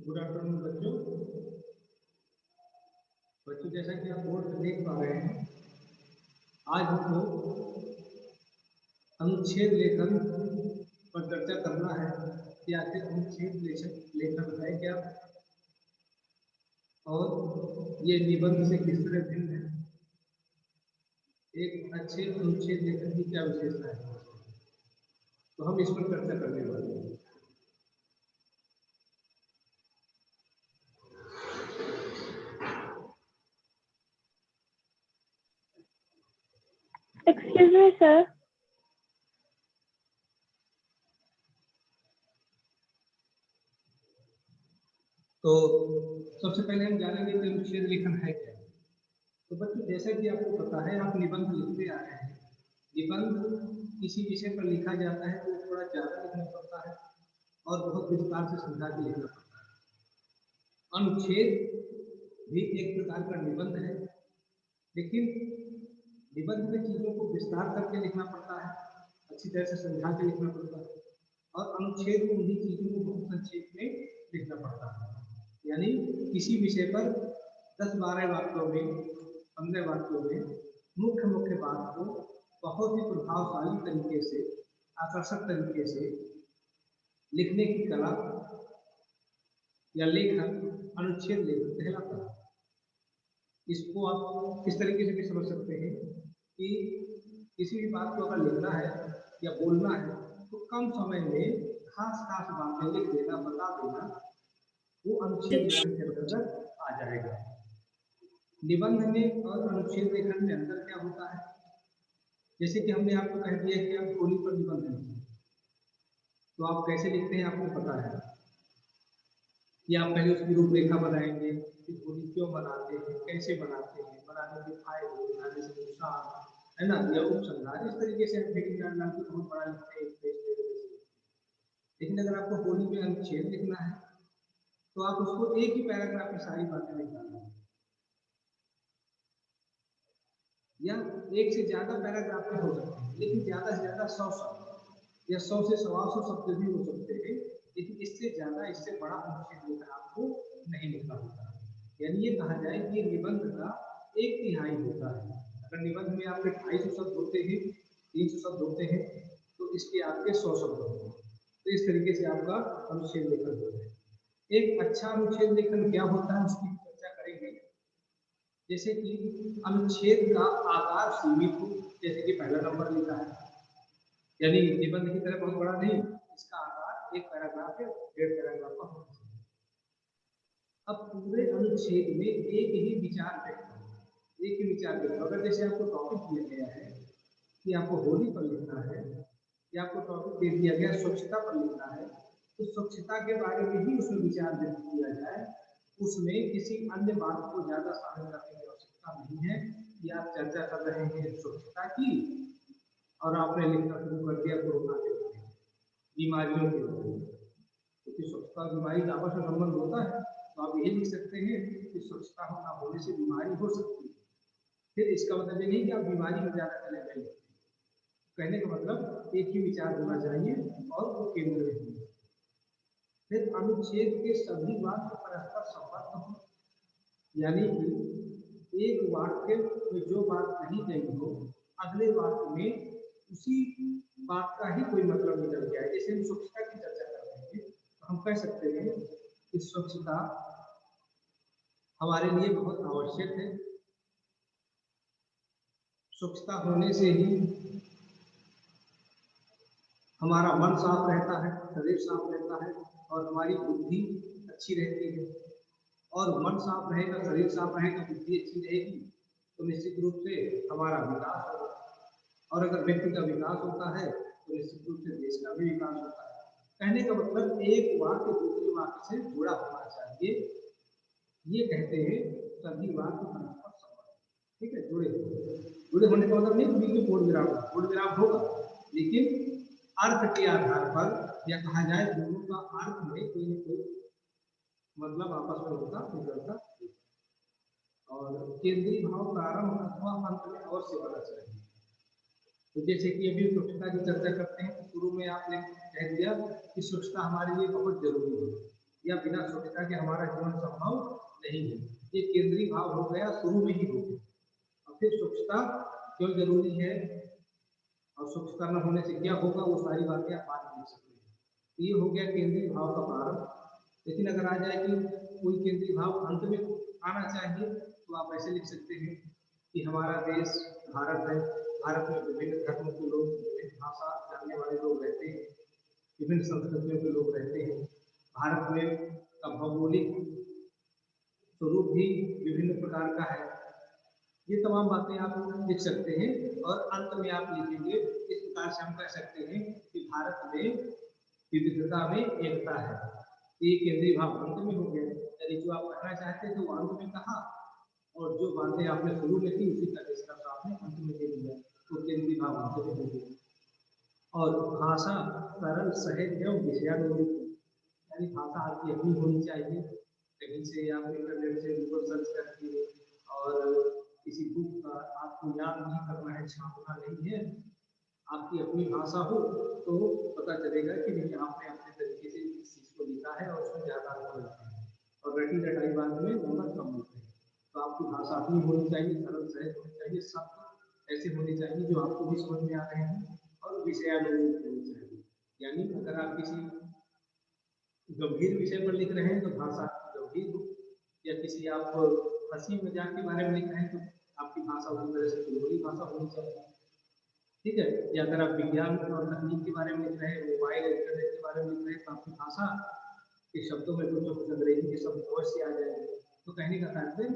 Good afternoon बच्चों। जैसा कि आप बोर्ड पर देख पा रहे हैं, आज हमको अनुच्छेद लेखन पर चर्चा करना है कि आखिर अनुच्छेद लेखन है क्या और ये निबंध से किस तरह भिन्न है। एक अच्छे अनुच्छेद लेखन की क्या विशेषता है, तो हम इस पर चर्चा करने वाले हैं। Excuse me, sir. तो सबसे पहले हम जानेंगे कि अनुच्छेद लेखन है क्या। तो बच्चों, जैसा कि आपको पता है, आप निबंध लिखते आ रहे हैं। निबंध किसी विषय पर लिखा जाता है तो थोड़ा ज़्यादा लिखना पड़ता है और बहुत विस्तार से समझा के लिखना पड़ता है। अनुच्छेद भी एक प्रकार का निबंध है, लेकिन निबंध में चीज़ों को विस्तार करके लिखना पड़ता है, अच्छी तरह से समझा के लिखना पड़ता है। और अनुच्छेद में उन्हीं चीज़ों को बहुत संक्षेप में लिखना पड़ता है। यानी किसी विषय पर 10-12 वाक्यों में, 15 वाक्यों में मुख्य मुख्य बात को बहुत ही प्रभावशाली तरीके से, आकर्षक तरीके से लिखने की कला या लेखन अनुच्छेद लेखन कहलाता है। इसको आप किस तरीके से भी समझ सकते हैं कि किसी भी बात को अगर लिखना है या बोलना है तो कम समय में खास खास बातें लिख देना, बता देना, वो अनुच्छेद लेखन के अंतर्गत आ जाएगा। निबंध में और अनुच्छेद लेखन में अंतर क्या होता है? जैसे कि हमने आपको कह दिया कि आप होली पर निबंध लिखिए, तो आप कैसे लिखते हैं आपको पता है कि आप पहले उसकी रूपरेखा बनाएंगे कि होली क्यों मनाते हैं, कैसे बनाते हैं, बनाने के फायदे, बनाने से नुकसान, है ना, या उपसंहार। इस तरीके से आप हेडिंग डालना तो बहुत बड़ा लिखते हैं, एक पेज डेढ़ पेज। लेकिन अगर आपको होली में अनुच्छेद लिखना है तो आप उसको एक ही पैराग्राफ में सारी बातें लिख डालेंगे, या एक से ज्यादा पैराग्राफ में हो सकते हैं, लेकिन ज्यादा से ज्यादा 100 शब्द या 100 से 125 शब्द भी हो सकते हैं, लेकिन इससे ज्यादा, इससे बड़ा अनुच्छेद लेखन आपको नहीं लिखना होता है। यानी ये कहा जाए कि निबंध का 1/3 होता है। अगर निबंध में आपके 250 शब्द होते हैं, 300 शब्द होते हैं, तो इसके आपके 100 शब्द होते हैं। तो इस तरीके से आपका अनुच्छेद लेखन होता है। एक अच्छा अनुच्छेद लेखन क्या होता है उसकी चर्चा करेंगे। जैसे कि अनुच्छेद का आकार सीमित हो, जैसे कि पहला नंबर लिखा है, यानी निबंध की तरह बहुत बड़ा नहीं, इसका आकार एक पैराग्राफ या डेढ़ पैराग्राफ का होना चाहिए। अब पूरे अनुच्छेद में एक ही विचार व्यक्त हो, एक ही विचार व्यक्त। अगर जैसे आपको टॉपिक दिया गया है कि आपको होली पर लिखना है, या आपको टॉपिक दे दिया गया स्वच्छता पर लिखना है, तो स्वच्छता के बारे में ही उसमें विचार व्यक्त किया जाए। उसमें किसी अन्य बात को ज्यादा शामिल करने की आवश्यकता नहीं है कि आप चर्चा कर रहे हैं स्वच्छता की और आपने लिखना शुरू कर दिया कोरोना के बारे में, बीमारियों के बारे में। क्योंकि स्वच्छता और बीमारी का आपस में संबंध होता है, तो आप यही लिख सकते हैं कि स्वच्छता ना होने से बीमारी हो सकती है। फिर इसका मतलब ये नहीं कि आप बीमारी में ज्यादा चले गए। कहने का मतलब एक ही विचार होना चाहिए और वो केंद्र में होना। फिर अनुच्छेद के सभी वाक्य परस्पर संबद्ध हो, यानी कि एक वाक्य में जो बात कही गई हो, अगले वाक्य में उसी बात का ही कोई मतलब निकल गया है। जैसे हम स्वच्छता की चर्चा कर रहे हैं तो हम कह सकते हैं कि स्वच्छता हमारे लिए बहुत आवश्यक है। स्वच्छता होने से ही हमारा मन साफ रहता है, शरीर साफ रहता है और हमारी बुद्धि अच्छी रहती है। और मन साफ रहेगा, शरीर साफ रहेगा, बुद्धि अच्छी रहेगी, तो निश्चित रूप से हमारा विकास होगा। और अगर व्यक्ति का विकास होता है तो निश्चित रूप से देश का भी विकास होता है। कहने का मतलब एक वाक्य दूसरे वाक्य से जुड़ा होना चाहिए। ये कहते हैं सभी वाक्य परस्पर संबंध, ठीक है, जुड़े होने का मतलब नहीं कि कोड विराम होगा, लेकिन अर्थ के आधार पर, या कहा जाए दोनों का अर्थ में कोई न कोई मतलब आपस में होता निकलता। और केंद्रीय भाव प्रारंभ अथवा अंत में अवश्य होना चाहिए। तो जैसे कि अभी स्वच्छता की चर्चा करते हैं तो शुरू में आपने कह दिया कि स्वच्छता हमारे लिए बहुत जरूरी है। या बिना स्वच्छता के हमारा जीवन संभव नहीं है। ये केंद्रीय भाव हो गया, शुरू में ही हो गया। और फिर स्वच्छता क्यों जरूरी है और स्वच्छता न होने से क्या होगा, वो सारी बातें आप बाद में लिख सकते हैं। ये हो गया केंद्रीय भाव का प्रारंभ। लेकिन अगर आ जाए कि कोई केंद्रीय भाव अंत में आना चाहिए तो आप ऐसे लिख सकते हैं कि हमारा देश भारत है, भारत में विभिन्न धर्मों के लोग, विभिन्न भाषा जानने वाले लोग रहते हैं, विभिन्न संस्कृतियों के लोग रहते हैं। भारत में का भौगोलिक स्वरूप भी विभिन्न प्रकार का है। ये तमाम बातें आप लिख सकते हैं और अंत में आप लिखेंगे, इस प्रकार से हम कह सकते हैं कि भारत में विविधता में एकता है। ये केंद्रीय भाव अंत में हो गया, यानी जो आप कहना चाहते थे वो अंत में कहा और जो बातें आपने शुरू में थी उसी का निष्कर्ष आपने अंत में दे दिया, तो केंद्रीय भाव अंत में हो गया। और भाषा सरल, सहज एवं विषयानुरूप, यानी भाषा आपकी अपनी होनी चाहिए, कहीं से आप इंटरनेट से गूगल सर्च करके और किसी बुक का आपको याद नहीं करना है, छापना नहीं है, आपकी अपनी भाषा हो तो पता चलेगा कि नहीं आपने अपने तरीके से इस चीज को लिखा है और उसमें ज्यादा अंक मिलते हैं और रटी रटाई बात में नंबर कम मिलते हैं। तो आपकी भाषा अपनी होनी चाहिए, सरल सहज होनी चाहिए, शब्द ऐसे होने चाहिए जो आपको भी समझ में आ रहे हैं और विषयानुरूप होनी चाहिए। यानी अगर आप किसी गंभीर विषय पर लिख रहे हैं तो भाषा गंभीर हो, या किसी आप हंसी मजाक के बारे में लिख रहे हैं तो आपकी भाषा उसी तरह से लोरी भाषा होनी चाहिए। ठीक है, या अगर आप विज्ञान और तकनीक के बारे में लिख रहे हैं, मोबाइल इंटरनेट के बारे में लिख रहे हैं, तो आपकी भाषा के शब्दों में कुछ अंग्रेजी के शब्द अवश्य आ जाएंगे। तो कहने का तात्पर्य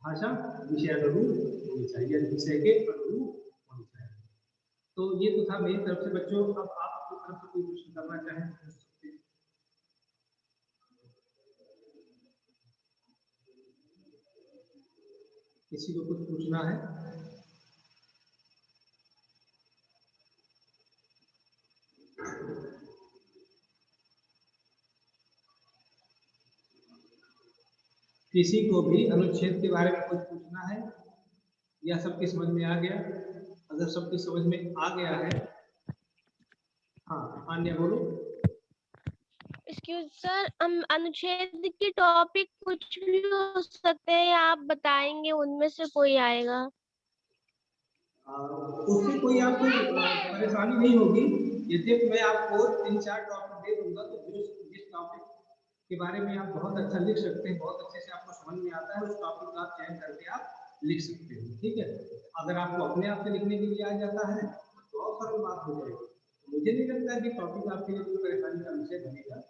भाषा विषय अनुरूप होनी चाहिए, विषय के अनुरूप होनी चाहिए। तो ये तो था मेरी तरफ से बच्चों। अब आप अपनी तरफ से कोई प्रश्न करना चाहें तो पूछ सकते हैं। किसी को कुछ पूछना है? किसी को भी अनुच्छेद के बारे में कुछ पूछना है या सबकी समझ में आ गया? अगर सबकी समझ में आ गया है, हाँ अन्य बोलो। एक्सक्यूज सर, अनुच्छेद की टॉपिक कुछ भी हो सकते हैं या आप बताएंगे उनमें से कोई आएगा? उससे कोई आपको परेशानी नहीं होगी। यद्यपि मैं आपको 3-4 टॉपिक दे दूंगा तो जिस टॉपिक के बारे में आप बहुत अच्छा लिख सकते हैं, बहुत अच्छे से आपको समझ में आता है, उस टॉपिक का आप चयन करके आप लिख सकते हैं। ठीक है, अगर आपको अपने आप से लिखने के लिए आ जाता है तो बहुत सरल बात हो जाएगी। मुझे नहीं लगता कि टॉपिक आपके लिए कोई परेशानी का विषय बनेगा।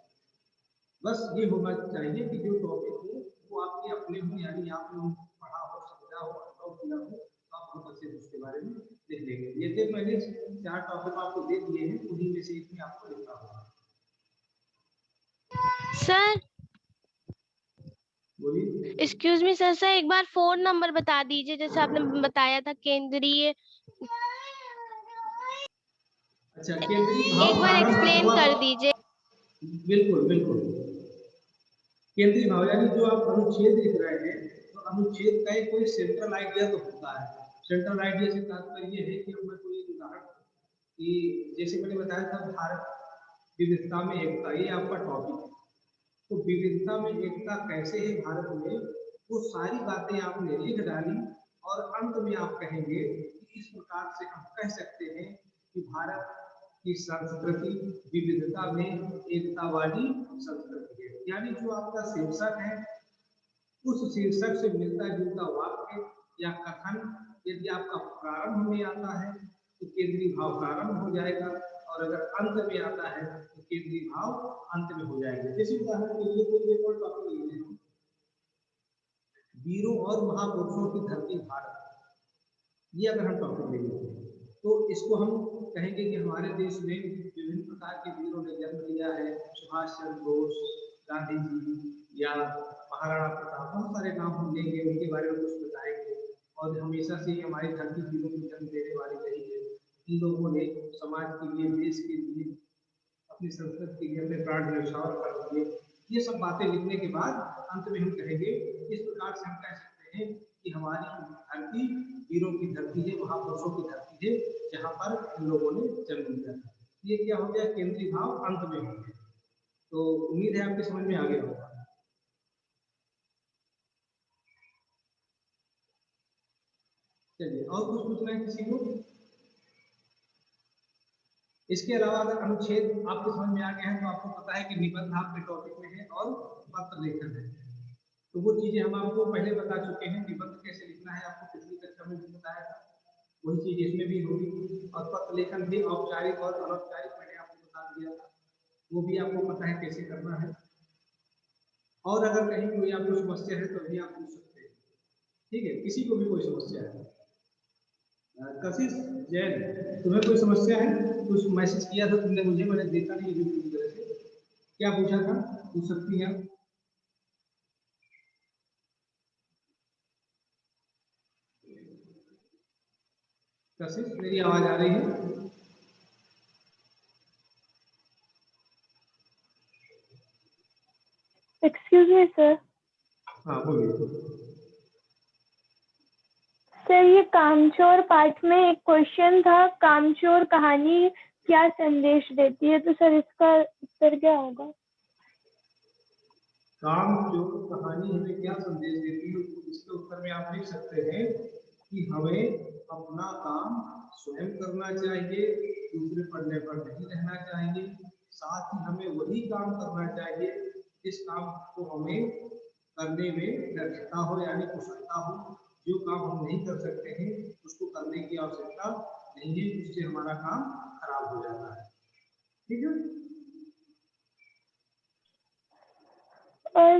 बस ये होना चाहिए कि जो टॉपिक हो वो आपके अपने हो, यानी आपने उनको पढ़ा हो, समझा हो, अनुभव किया हो, तो आप बहुत अच्छे से उसके बारे में लिख लेंगे। ये मैंने 4 टॉपिक आपको दे दिए हैं, उन्हीं में से एक में आपको लिखना होगा। सर बोलिए। एक्सक्यूज मी सर, एक बार फोन नंबर बता दीजिए, जैसे आपने बताया था केंद्रीय। अच्छा, केंद्रीय भाव एक बार प्रारंभ एक्सप्लेन अथवा, कर दीजिए। बिल्कुल बिल्कुल, केंद्रीय भाव यानी जो आप अनुच्छेद लिख रहे हैं तो अनुच्छेद का एक कोई सेंट्रल आइडिया तो होता है। सेंट्रल आइडिया से तात्पर्य ये है कि अब मैं कोई उदाहरण कि जैसे मैंने बताया था भारत विविधता में एकता, ये आपका टॉपिक है। तो विविधता में एकता कैसे है भारत में, वो सारी बातें आपने लिख डाली और अंत में आप कहेंगे कि इस प्रकार से हम कह सकते हैं कि भारत की संस्कृति विविधता में एकता वाली संस्कृति है। यानी जो आपका शीर्षक है उस शीर्षक से मिलता जुलता वाक्य या कथन यदि आपका प्रारंभ में आता है तो केंद्रीय भाव प्रारंभ हो जाएगा, और अगर अंत में आता है तो केंद्रीय भाव अंत में हो जाएगा। जैसे उदाहरण के लिए कोई एक और टॉपिक ले लें, वीरों और महापुरुषों की धरती भारत, ये अगर हम टॉपिक ले लेते हैं तो इसको हम कहेंगे कि हमारे देश में विभिन्न प्रकार के वीरों ने जन्म लिया है, सुभाष चंद्र बोस, गांधी जी या महाराणा प्रताप, बहुत सारे नाम हम लेंगे, उनके बारे में कुछ बताएंगे। और हमेशा से हमारी धरती वीरों को जन्म देने वाली रही है। इन लोगों ने समाज के लिए, देश के लिए, अपनी संस्कृति के लिए अपने प्राण न्यौछावर कर दिए। ये सब बातें लिखने के बाद अंत में हम कहेंगे, इस प्रकार से हम कह सकते हैं कि हमारी धरती वीरों की धरती है, महापुरुषों की धरती है, जहाँ पर इन लोगों ने जन्म लिया था। ये क्या हो गया, केंद्रीय भाव अंत में हो गया। तो उम्मीद है आपके समझ में आ गया होगा। चलिए, और कुछ पूछना है किसी को? इसके अलावा अगर अनुच्छेद आपके समझ में आ गया है तो आपको पता है कि निबंध आपके टॉपिक में है और पत्र लेखन है। तो वो चीजें हम आपको पहले बता चुके हैं। निबंध कैसे लिखना है आपको पिछली कक्षा में भी बताया था, वही चीज इसमें भी होगी। और पत्र लेखन भी औपचारिक और अनौपचारिक मैंने आपको बता दिया था, वो भी आपको पता है कैसे करना है। और अगर कहीं कोई आपको समस्या है तो भी आप पूछ सकते हैं, ठीक है? किसी को भी कोई समस्या है। कशिश जैन, तुम्हें कोई समस्या है? कुछ मैसेज किया था तुमने मुझे, मैंने देखा नहीं अभी पूरी तरह से। क्या पूछा था? पूछ सकती हैं आप। कशिश, मेरी आवाज आ रही है? Excuse me sir. हाँ बोलिए। सर ये कामचोर पाठ में एक क्वेश्चन था, कामचोर कहानी क्या संदेश देती है, तो सर इसका उत्तर क्या होगा? कामचोर कहानी हमें क्या संदेश देती है, इसके उत्तर में आप लिख सकते हैं कि हमें अपना काम स्वयं करना चाहिए, दूसरे पर निर्भर नहीं रहना चाहिए। साथ ही हमें वही काम करना चाहिए जिस काम को हमें करने में दक्षता हो, यानी कुशलता हो। जो काम हम नहीं कर सकते हैं उसको करने की आवश्यकता नहीं है, उससे हमारा काम खराब हो जाता है। ठीक है? और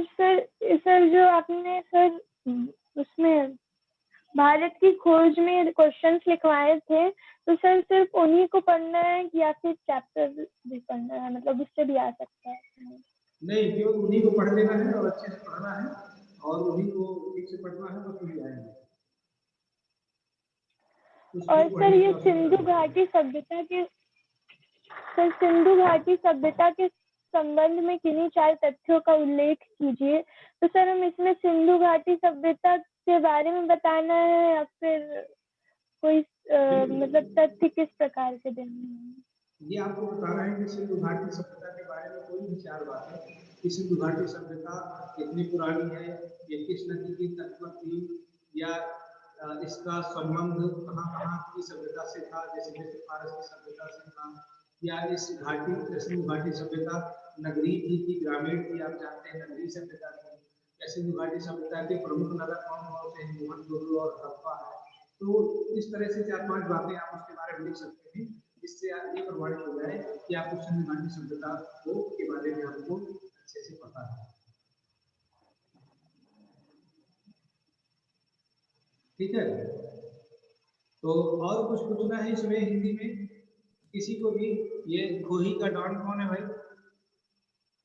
सर जो आपने सर उसमें भारत की खोज में क्वेश्चंस लिखवाए थे, तो सर सिर्फ उन्हीं को पढ़ना है या फिर चैप्टर भी पढ़ना है, मतलब उससे भी आ सकता है? नहीं, केवल उन्हीं को पढ़ लेना है और अच्छे से पढ़ना है और उन्हीं को ठीक से पढ़ना है, बस वही आएंगे। और सर ये सिंधु घाटी सभ्यता के संबंध में किन्हीं 4 तथ्यों का उल्लेख कीजिए। तो सर हम इसमें सिंधु घाटी सभ्यता के बारे में बताना है या फिर कोई मतलब तथ्य किस प्रकार के देने हैं? ये आपको बताना है कि सिंधु घाटी सभ्यता के बारे में कोई भी 4 बातें कि सिंधु घाटी सभ्यता कितनी पुरानी है, ये किस नदी की तट पर थी, या इसका संबंध कहाँ-कहाँ की सभ्यता से था, जैसे मिस्र फारस की सभ्यता से था, या इस घाटी सिंधु घाटी सभ्यता नगरीय थी कि ग्रामीण थी। आप जानते हैं नगरीय सभ्यता थी। या सिंधु घाटी सभ्यता के प्रमुख नगर कौन-कौन से हैं? मोहनजोदड़ो और हड़प्पा है। तो इस तरह से 4-5 बातें आप उसके बारे में लिख सकते हैं, जिससे ये प्रमाणित हो जाए कि आपको सिंधु घाटी सभ्यता को के बारे में आपको अच्छे से पता है। ठीक है? तो और कुछ पूछना है इसमें हिंदी में किसी को भी? ये खोही का डॉन कौन है भाई?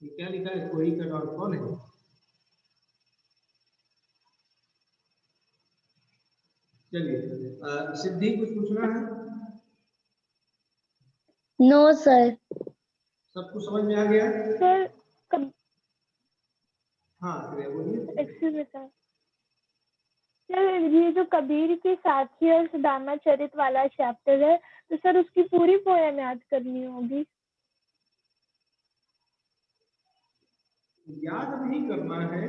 ये क्या लिखा है? खोही का डॉन कौन है? चलिए, सिद्धि कुछ पूछना है? No sir. सबको समझ में आ गया? सर हाँ बोलिए। एक्सक्यूज मी सर, ये जो कबीर की साखी और सुदामा चरित वाला चैप्टर है, तो सर उसकी पूरी पोएम याद करनी होगी? याद नहीं करना है,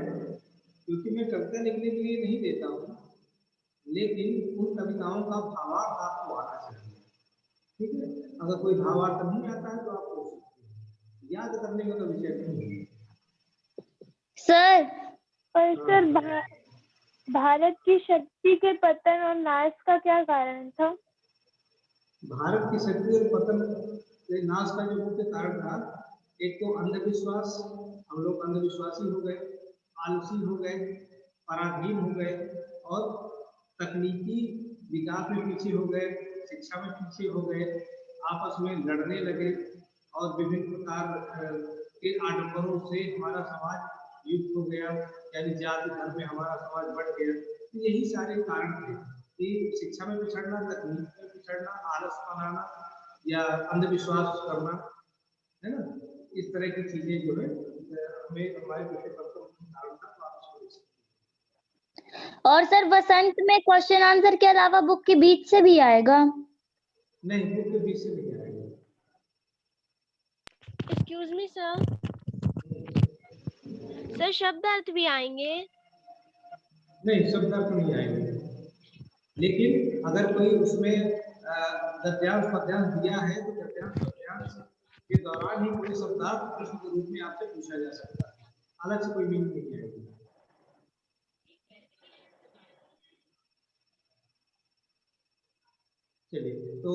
क्योंकि मैं कविता लिखने के लिए नहीं देता हूँ, लेकिन उन कविताओं का भावार्थ आपको आना चाहिए। ठीक है? अगर कोई भावार्थ नहीं आता है तो आप पूछ सकते हैं, याद करने का तो विषय नहीं है सर। और सर भारत की शक्ति के पतन और नाश का क्या कारण था? भारत की शक्ति और पतन के नाश का जो मुख्य कारण था, एक तो अंधविश्वास, हम लोग अंधविश्वासी हो गए, आलसी हो गए, पराधीन हो गए, और तकनीकी विकास में पीछे हो गए, शिक्षा में पीछे हो गए, आपस में लड़ने लगे और विभिन्न प्रकार के आडंबरों से हमारा समाज युक्त हो गया, यानी जाति धर्म में हमारा समाज बढ़ गया। तो यही सारे कारण थे कि शिक्षा में पिछड़ना, तकनीक में पिछड़ना, आलस बनाना या अंधविश्वास करना, है ना? इस तरह की चीजें जो है हमें हमारे विषय पर कारण था, तो आप इसको लिख सकते हैं। और सर बसंत में क्वेश्चन आंसर के अलावा बुक के बीच से भी आएगा? नहीं, बुक के बीच से नहीं आएगा। Excuse me sir. सर शब्दार्थ भी आएंगे? नहीं, शब्दार्थ नहीं आएंगे, लेकिन अगर कोई उसमें गद्यांश पद्यांश दिया है तो गद्यांश पद्यांश के दौरान ही कोई शब्दार्थ प्रश्न के रूप में आपसे पूछा जा सकता है, अलग से कोई मीनिंग नहीं आएगी। चलिए, तो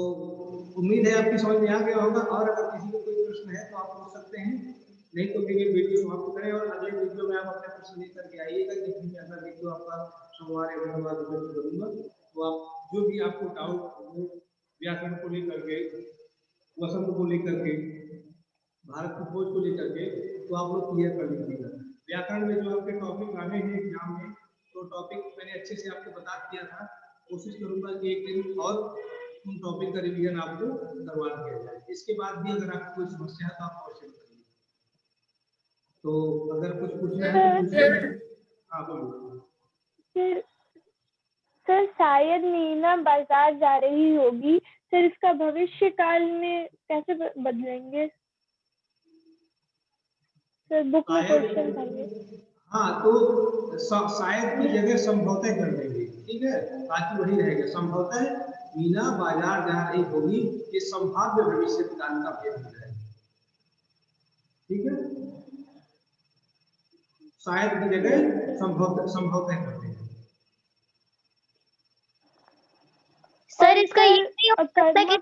उम्मीद है आपकी समझ में आ गया होगा, और अगर किसी को कोई प्रश्न है तो आप पूछ सकते हैं, नहीं तो मेरी वीडियो समाप्त करें और अगले वीडियो में आप अपने प्रश्न लेकर के आइएगा, जितनी मैं अगला वीडियो आपका सोमवार या मंगलवार को करूंगा, तो आप जो भी आपको डाउट हो व्याकरण को लेकर के, वसंत को लेकर के, भारत की खोज को लेकर के, तो आप लोग क्लियर कर लीजिएगा। व्याकरण में जो आपके टॉपिक आने हैं एग्जाम में, तो टॉपिक मैंने अच्छे से आपको बता दिया था, कोशिश करूंगा कि एक दिन और उन टॉपिक का रिवीजन आपको करवा दिया जाए। इसके बाद भी अगर आपको कोई समस्या है तो आप क्वेश्चन करिए। तो अगर कुछ पूछना है तो पूछिए। हाँ बोलिए। सर शायद मीना बाजार जा रही होगी, सर इसका भविष्य काल में कैसे बदलेंगे? सर बुक में क्वेश्चन था ये। हाँ, तो शायद की जगह संभवतः कर देंगे, ठीक है, ताकि वही रहेगा, संभवतः मीना बाजार जा रही होगी, ये संभाव्य भविष्य काल का भेद हो जाएगा, ठीक है, शायद की जगह संभवतः कर देंगे। सर इसका ये नहीं हो सकता कि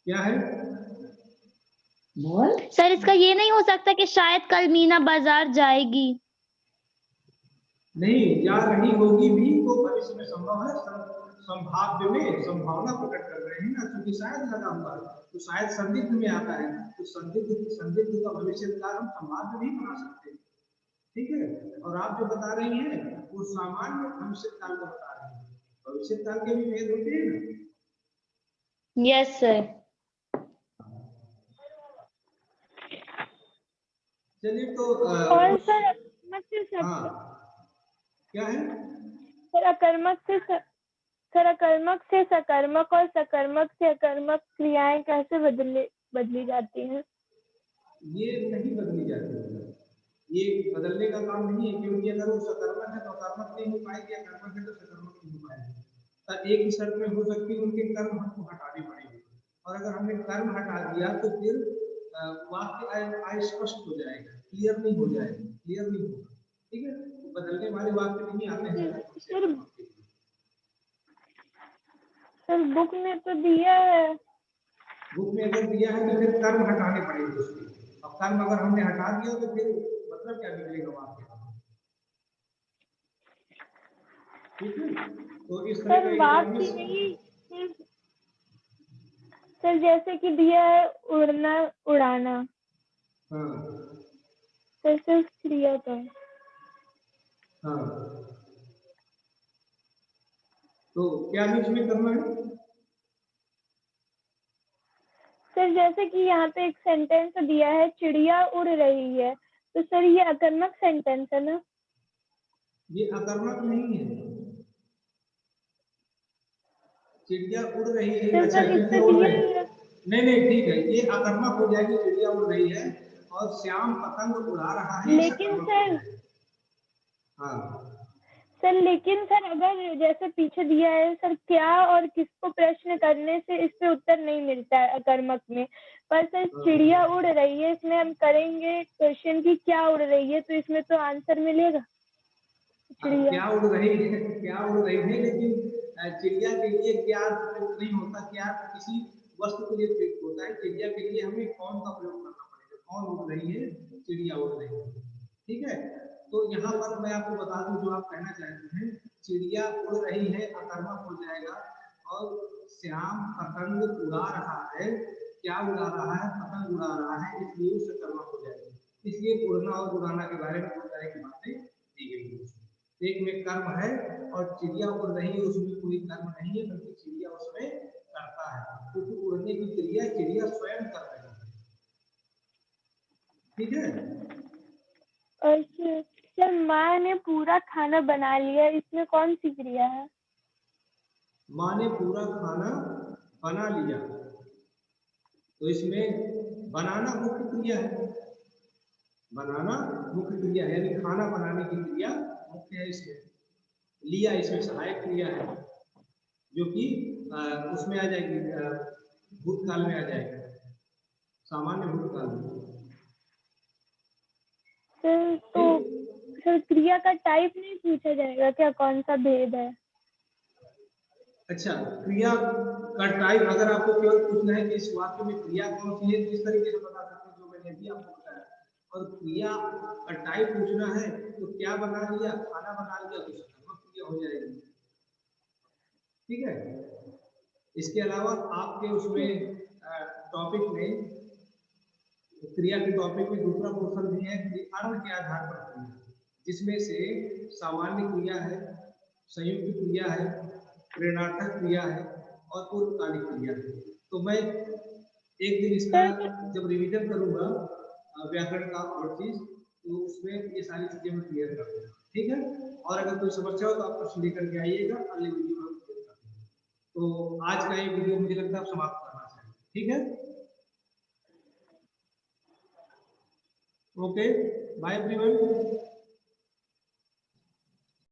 क्या है? बोल सर, इसका ये नहीं हो सकता कि शायद कल मीना बाजार जाएगी? नहीं, जा रही होगी भी तो भविष्य में संभव है, संभाव्य में संभावना प्रकट कर रहे हैं ना, क्योंकि शायद लगा हुआ है, तो शायद संदिग्ध में आता है, तो संदिग्ध का भविष्य काल हम संभाव्य नहीं बना सकते, ठीक है, और आप जो बता रही हैं वो सामान्य भविष्य काल का बता रही हैं, भविष्य काल के भी भेद होते हैं ना। Yes sir. चलिए, तो और सर अकर्मक से हाँ, क्या है? सर अकर्मक से सकर्मक और सकर्मक से अकर्मक क्रियाएं कैसे बदली जाती हैं? ये नहीं बदली जाती है, ये बदलने का काम नहीं है, क्योंकि अगर वो सकर्मक है तो अकर्मक नहीं हो पाएगी, अकर्मक है तो सकर्मक नहीं हो पाएगी। तो एक ही शर्त में हो सकती है, उनके कर्म हमको हटाने पड़ेंगे, और अगर हमने कर्म हटा दिया तो फिर वाक्य अस्पष्ट हो जाएगा, क्लियर नहीं हो जाएगा, क्लियर नहीं होगा, ठीक है, तो बदलने वाले वाक्य नहीं आते हैं। सर बुक में तो दिया है, बुक में अगर दिया है तो फिर कर्म हटाने पड़ेंगे उसके, अब कर्म अगर हमने हटा दिया तो फिर मतलब क्या निकलेगा वाक्य, ठीक है, तो इस तरह सर का वाक्य नहीं, सर जैसे कि दिया है उड़ना उड़ाना, हाँ, तो सिर्फ क्रिया का है। हाँ, तो क्या भी इसमें करना है? सर जैसे कि यहाँ पे एक सेंटेंस दिया है चिड़िया उड़ रही है, तो सर ये अकर्मक सेंटेंस है ना? ये अकर्मक नहीं है, चिड़िया उड़ रही है, अच्छा चिड़िया उड़ रही है, नहीं ठीक है, ये अकर्मक हो जाएगी, चिड़िया उड़ रही है और श्याम पतंग उड़ा रहा है, लेकिन सर हाँ सर लेकिन सर अगर जैसे पीछे दिया है सर क्या और किसको प्रश्न करने से इस पे उत्तर नहीं मिलता है अकर्मक में, पर सर चिड़िया उड़ रही है, इसमें हम करेंगे क्वेश्चन की क्या उड़ रही है, तो इसमें तो आंसर मिलेगा चिड़िया। क्या उड़ रही है, क्या उड़ रही है, लेकिन चिड़िया के लिए क्या प्रयोग नहीं होता, क्या किसी वस्तु के लिए प्रयोग होता है, चिड़िया के लिए हमें कौन का प्रयोग करना पड़ेगा, कौन उड़ रही है, चिड़िया उड़ रही है, ठीक है, तो यहाँ पर मैं आपको बता दूं जो आप कहना चाहते हैं, चिड़िया उड़ रही है अकर्मक हो जाएगा, और श्याम पतंग उड़ा रहा है, क्या उड़ा रहा है, पतंग उड़ा रहा है, इसलिए उससे कर्मक हो जाएगा, इसलिए उड़ना और उड़ाना के बारे में दो तरह की बातें दी गई है, एक में कर्म है और चिड़िया उड़ रही है उसमें कोई कर्म नहीं है, बल्कि चिड़िया उसमें करता है, क्योंकि उड़ने की क्रिया चिड़िया स्वयं कर रही है, ठीक है। अच्छा सर माँ ने पूरा खाना बना लिया, इसमें कौन सी क्रिया है? माँ ने पूरा खाना बना लिया, तो इसमें बनाना मुख्य क्रिया है, बनाना मुख्य क्रिया है, यानी खाना बनाने की क्रिया मुख्य है इसमें। लिया इसमें सहायक क्रिया है, जो कि उसमें आ जाएगी, भूतकाल में आ जाएगी, सामान्य भूतकाल में। सर तो सर क्रिया का टाइप नहीं पूछा जाएगा क्या, कौन सा भेद है? अच्छा, क्रिया का टाइप अगर आपको केवल पूछना है कि इस वाक्य में क्रिया कौन सी है, तो इस तरीके से बता सकते हैं जो मैंने अभी आपको बताया। और क्रिया का टाइप पूछना है तो क्या बना लिया, खाना बना लिया, तो सकर्मक क्रिया हो जाएगी। ठीक है। इसके अलावा आपके उसमें टॉपिक में, क्रिया के टॉपिक में दूसरा पोर्शन भी है कि अर्थ के आधार पर क्रिया, जिसमें से सामान्य क्रिया है, संयुक्त क्रिया है, प्रेरणार्थक क्रिया है और पूर्वकालिक क्रिया है। तो मैं एक दिन इसका जब रिवीजन करूंगा व्याकरण का और चीज, तो उसमें ये सारी चीजें मैं क्लियर कर दूंगा। ठीक है। और अगर कोई समस्या हो तो आप प्रश्न लेकर के आइएगा, अगले वीडियो में हम क्लियर कर देंगे। तो आज का ये वीडियो मुझे लगता है आप समाप्त करना चाहिए। ठीक है। Okay, bye everyone.